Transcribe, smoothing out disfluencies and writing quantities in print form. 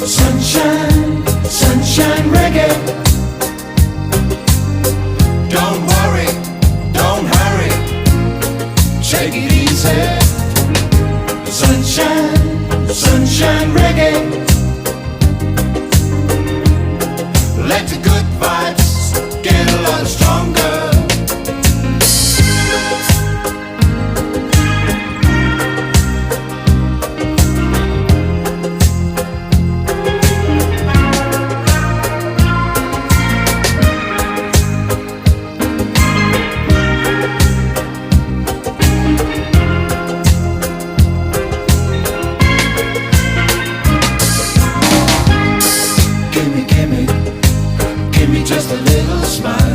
Sunshine, sunshine reggae. Don't worry, don't hurry, take it easy. Sunshine, sunshine reggae. Let the good vibes get a lot stronger. Give me just a little smile.